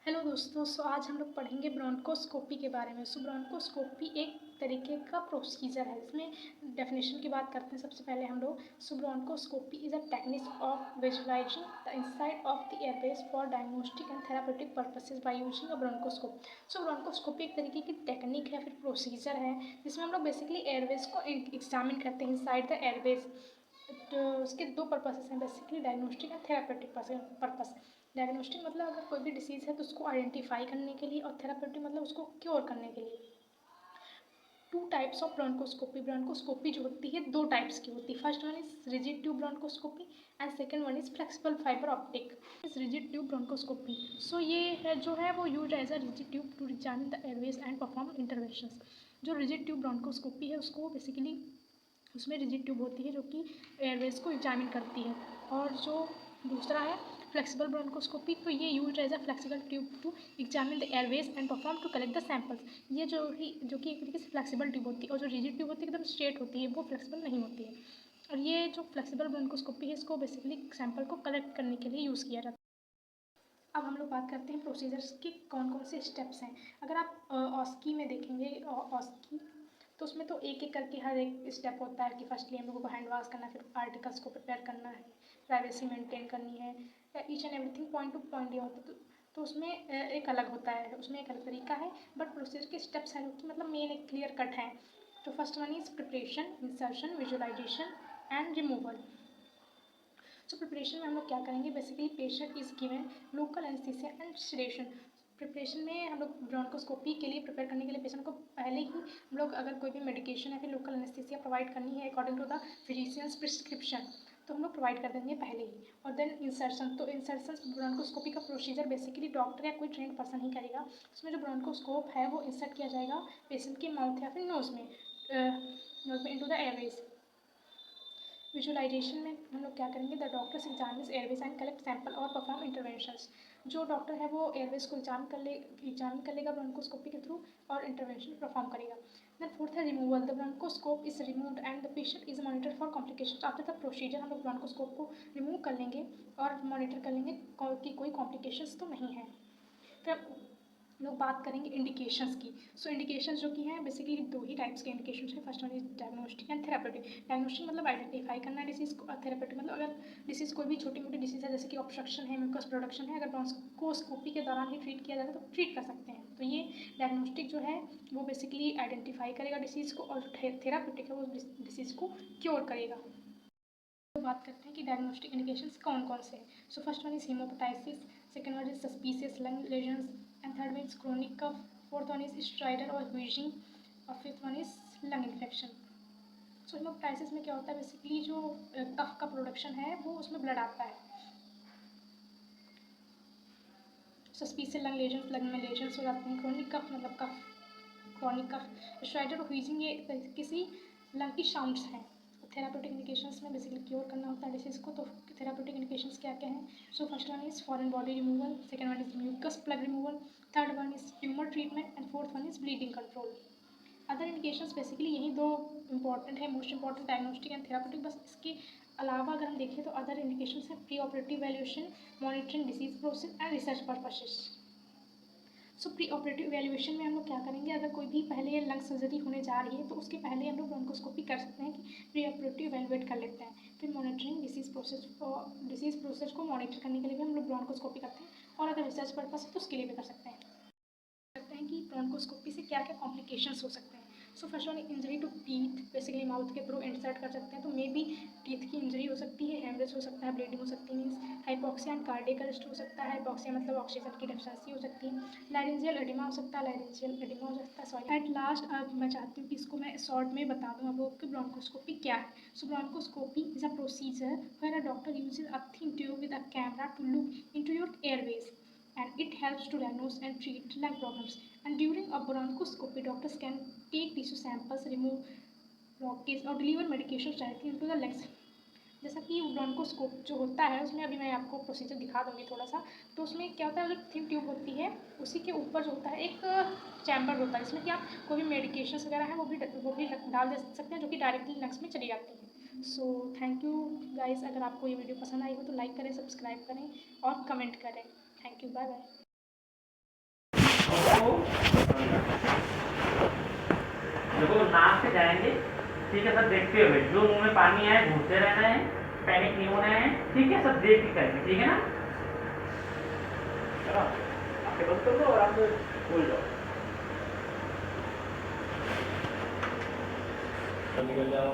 Hello दोस्तों, आज हम लोग पढ़ेंगे ब्रोंकोस्कोपी के बारे में। ब्रोंकोस्कोपी एक तरीके का प्रोसीजर है। इसमें डेफिनेशन की बात करते हैं। सबसे पहले हम लोग bronchoscopy is a technique of visualising the inside of the Airways for diagnostic and therapeutic purposes by using a bronchoscope. Bronchoscopy एक तरीके की टेक्निक है, फिर प्रोसीजर है, जिसमें हम लोग बेसिकली एयरवेज को एग्जामिन करते हैं इनसाइड द एयरवेज। तो उसके दो पर्पसेस हैं basically, diagnostic and therapeutic purpose. Diagnostic मतलब अगर कोई भी डिसीज़ है तो उसको आइडेंटिफाई करने के लिए, और थेरापेटिक मतलब उसको क्योर करने के लिए। Two types of bronchoscopy. Bronchoscopy जो होती है दो टाइप्स की होती है। First one is rigid tube bronchoscopy and second one is flexible fibre optic. Is rigid tube bronchoscopy. So ये है जो है वो use as a rigid tube to examine the airways and perform interventions. जो rigid tube bronchoscopy है उसको basically उसमें rigid tube होती है जो कि एयरवेज को एग्जामिन करती है। और जो दूसरा है फ्लेक्सिबल ब्रोंकोस्कोपी, तो ये use as a flexible tube to examine the airways and perform to collect the samples. ये जो कि एक तरीके से फ्लेक्सिबल ट्यूब होती है, और जो रिजिड ट्यूब होती है एकदम स्ट्रेट होती है, वो फ्लेक्सिबल नहीं होती है। और ये जो फ्लेक्सिबल ब्रोंकोस्कोपी है इसको बेसिकली सैंपल को कलेक्ट करने के लिए यूज़ किया जाता है। अब हम लोग बात करते हैं प्रोसीजर्स के कौन कौन से स्टेप्स हैं। अगर आप ऑस्की में देखेंगे, ऑस्की, तो उसमें तो एक एक करके हर एक स्टेप होता है कि फर्स्टली हम लोगों को हैंड वॉश करना है, फिर आर्टिकल्स को प्रिपेयर करना है, प्राइवेसी मेंटेन करनी है, each and everything point two point ये होता है। तो उसमें एक अलग होता है, उसमें एक अलग तरीका है, बट प्रोसीजर के स्टेप्स हैं जो कि मतलब मेन एक क्लियर कट है। तो first one is preparation, insertion, visualisation and removal. So preparation में हम लोग क्या करेंगे, basically patient is given local anaesthesia and sedation. Preparation में हम लोग ब्रोंकोस्कोपी के लिए प्रिपेयर करने के लिए पेशेंट को पहले ही हम लोग अगर कोई भी मेडिकेशन या फिर लोकल एनेस्थीसिया प्रोवाइड करनी है according to the physician's prescription, तो हम लोग प्रोवाइड कर देंगे पहले ही। और देन इंसर्शन, तो इंसर्शन ब्रोंकोस्कोपी का प्रोसीजर बेसिकली डॉक्टर या कोई ट्रेंड पर्सन ही करेगा। उसमें जो ब्रोंकोस्कोप है वो इंसर्ट किया जाएगा पेशेंट के माउथ या फिर नोज में इनटू द एयरवेज। विजुअलाइजेशन में हम लोग क्या करेंगे, the doctors examines Airways and collect sample और परफॉर्म इंटरवेंशंस। जो डॉक्टर है वो एयरवेज को एग्जामिन कर लेगा ब्रोंकोस्कोपी के थ्रू और इंटरवेंशन परफॉर्म करेगा। देन फोर्थ है removal, the bronchoscope is removed and the patient is monitor for complication. After the procedure हम लोग ब्रोंकोस्कोप को रिमूव कर लेंगे और मॉनिटर कर लेंगे कि कोई कॉम्प्लिकेशंस तो नहीं है। फिर लोग बात करेंगे इंडिकेशंस की। सो इंडिकेशंस जो कि हैं बेसिकली दो ही टाइप्स के इंडिकेशंस हैं। First one is diagnostic and therapeutic. Diagnostic मतलब आइडेंटिफाई करना डिसीज़ को, थेरापेटिक मतलब अगर डिसीज़ कोई भी छोटी मोटी डिसीज़ है जैसे कि ऑब्स्ट्रक्शन है, म्यूकस प्रोडक्शन है, अगर ब्रोंकोस्कोपी के दौरान ही ट्रीट किया जाए तो ट्रीट कर सकते हैं। तो ये डायग्नोस्टिक जो है वो बेसिकली आइडेंटिफाई करेगा डिसीज़ को, और थेरापेटिक है वो डिसीज़ को क्योर करेगा। तो बात करते हैं कि डायग्नोस्टिक इंडिकेशंस कौन कौन से हैं। So first one is haemoptysis, second one is suspicious lung lesions, and third one is chronic cough, fourth one is stridor और व्हीजिंग, और fifth one is lung infection. So haemoptysis में क्या होता है, बेसिकली जो कफ का प्रोडक्शन है वो उसमें ब्लड आता है। सस्पिशियस लंग लेजन्स, लंग में लेजन्स हो जाते हैं। क्रोनिक कफ मतलब कफ, क्रॉनिक कफ, स्ट्राइडर और व्हीजिंग ये किसी लंग की साउंड्स हैं। थेरापेटिक इंडिकेशंस में बेसिकली क्योर करना होता है डिसीज़ को। तो थेरापेटिक इंडिकेशंस क्या क्या हैं, so first one is foreign body removal, second one is mucus plug removal, third one is tumour treatment and fourth one is bleeding control. Other indications basically यही दो इंपॉर्टेंट है, most important diagnostic and therapeutic. बस इसके अलावा अगर हम देखें तो अदर इंडिकेशंस हैं pre operative valuation, monitoring disease process and research purposes. So pre operative evaluation में हम लोग क्या करेंगे, अगर कोई भी पहले लंग सर्जरी होने जा रही है तो उसके पहले हम लोग ब्रोंकोस्कोपी कर सकते हैं कि प्री ऑपरेटिव इवैल्यूएट कर लेते हैं। फिर मॉनिटरिंग डिसीज प्रोसेस को मॉनिटर करने के लिए भी हम लोग ब्रोंकोस्कोपी करते हैं, और अगर रिसर्च पर्पस है तो उसके लिए भी कर सकते हैं कि ब्रोंकोस्कोपी से क्या क्या कॉम्प्लिकेशंस हो सकते हैं। So first one injury to teeth, basically mouth के थ्रू इंसर्ट कर सकते हैं, तो मे बी टीथ की इंजरी हो सकती है, हेमरेज हो सकता है, ब्लीडिंग हो सकती है, means hypoxia and cardiac arrest हो सकता है। हाइपोक्सिया मतलब ऑक्सीजन की डेफिशिएंसी हो सकती है। लारिंजियल एडिमा हो सकता है, लारिंजियल एडिमा हो सकता है, सॉरी। एट लास्ट अब मैं चाहती हूँ कि इसको मैं शॉर्ट में बता दूँ आपको कि ब्रोंकोस्कोपी क्या है। So bronchoscopy is a procedure where a doctor uses a thin tube with a camera to look into your airways, and it helps to diagnose and treat lung problems. And during a bronchoscopy, doctors can take tissue samples, remove blockage और deliver medications directly into the lungs. जैसा कि bronchoscope जो होता है उसमें अभी मैं आपको प्रोसीजर दिखा दूँगी थोड़ा सा। तो उसमें क्या होता है, जो थिन ट्यूब होती है उसी के ऊपर जो होता है एक चैम्बर होता है, जिसमें कि आप कोई भी मेडिकेशंस वगैरह हैं वो भी डाल दे सकते हैं, जो कि डायरेक्टली लंग्स में चली जाती है। सो थैंक यू गाइस, अगर आपको ये वीडियो पसंद आई हो तो लाइक करें, सब्सक्राइब करें और कमेंट करें। Thank you, bye bye. को देखो नाक से जाएंगे, ठीक है सर, देखते हुए जो मुंह में पानी आए घूरते रहना है, पैनिक नहीं होना है, ठीक है सब देख के करेंगे, ठीक है ना। चलो आंखें बंद कर दो और आप खोल जाओ, निकल जाओ,